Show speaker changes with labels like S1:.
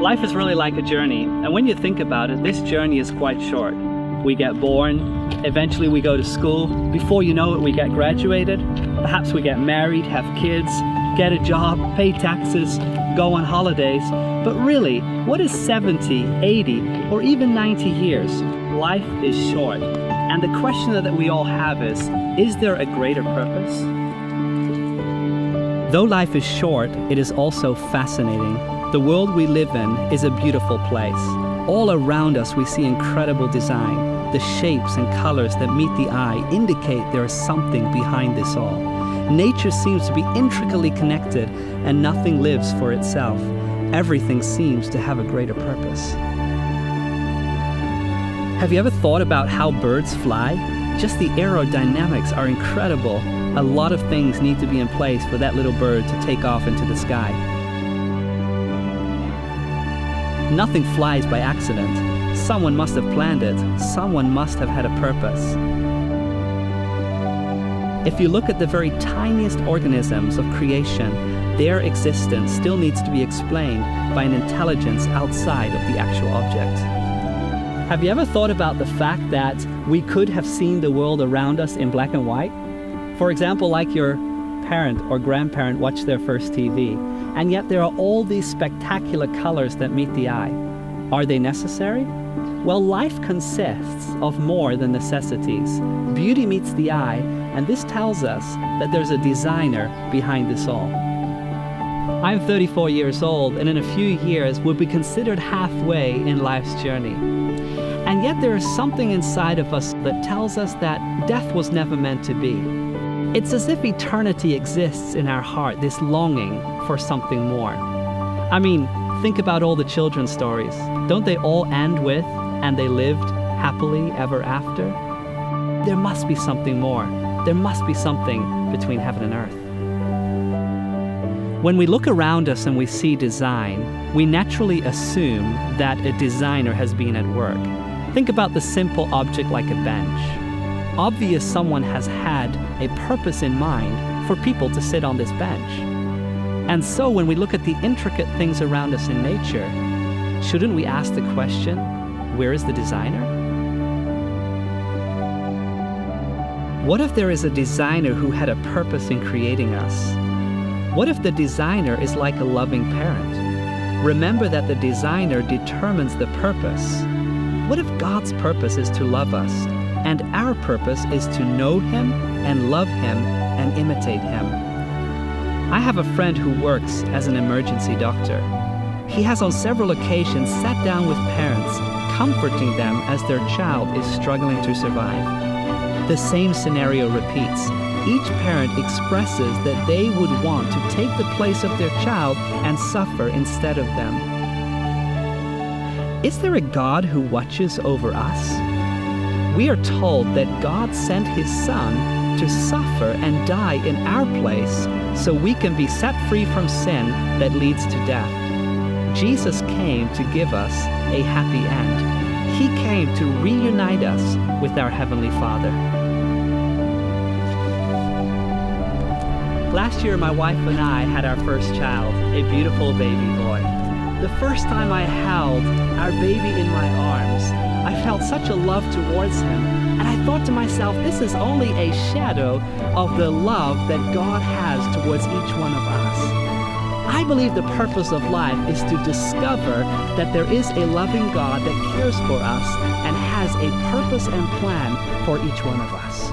S1: Life is really like a journey, and when you think about it, this journey is quite short. We get born, eventually we go to school, before you know it we get graduated, perhaps we get married, have kids, get a job, pay taxes, go on holidays. But really, what is 70, 80, or even 90 years? Life is short, and the question that we all have is there a greater purpose? Though life is short, it is also fascinating. The world we live in is a beautiful place. All around us we see incredible design. The shapes and colors that meet the eye indicate there is something behind this all. Nature seems to be intricately connected, and nothing lives for itself. Everything seems to have a greater purpose. Have you ever thought about how birds fly? Just the aerodynamics are incredible. A lot of things need to be in place for that little bird to take off into the sky. Nothing flies by accident. Someone must have planned it. Someone must have had a purpose. If you look at the very tiniest organisms of creation, their existence still needs to be explained by an intelligence outside of the actual object. Have you ever thought about the fact that we could have seen the world around us in black and white? For example, like your parent or grandparent watched their first TV, and yet there are all these spectacular colors that meet the eye. Are they necessary? Well, life consists of more than necessities. Beauty meets the eye, and this tells us that there's a designer behind this all. I'm 34 years old, and in a few years will be considered halfway in life's journey. And yet there is something inside of us that tells us that death was never meant to be. It's as if eternity exists in our heart, this longing for something more. I mean, think about all the children's stories. Don't they all end with, and they lived happily ever after? There must be something more. There must be something between heaven and earth. When we look around us and we see design, we naturally assume that a designer has been at work. Think about the simple object like a bench. Obvious someone has had a purpose in mind for people to sit on this bench. And so when we look at the intricate things around us in nature, shouldn't we ask the question, where is the designer? What if there is a designer who had a purpose in creating us? What if the designer is like a loving parent? Remember that the designer determines the purpose. What if God's purpose is to love us, and our purpose is to know Him and love Him and imitate Him? I have a friend who works as an emergency doctor. He has on several occasions sat down with parents, comforting them as their child is struggling to survive. The same scenario repeats. Each parent expresses that they would want to take the place of their child and suffer instead of them. Is there a God who watches over us? We are told that God sent His Son to suffer and die in our place so we can be set free from sin that leads to death. Jesus came to give us a happy end. He came to reunite us with our Heavenly Father. Last year, my wife and I had our first child, a beautiful baby boy. The first time I held our baby in my arms, I felt such a love towards him, and I thought to myself, this is only a shadow of the love that God has towards each one of us. I believe the purpose of life is to discover that there is a loving God that cares for us and has a purpose and plan for each one of us.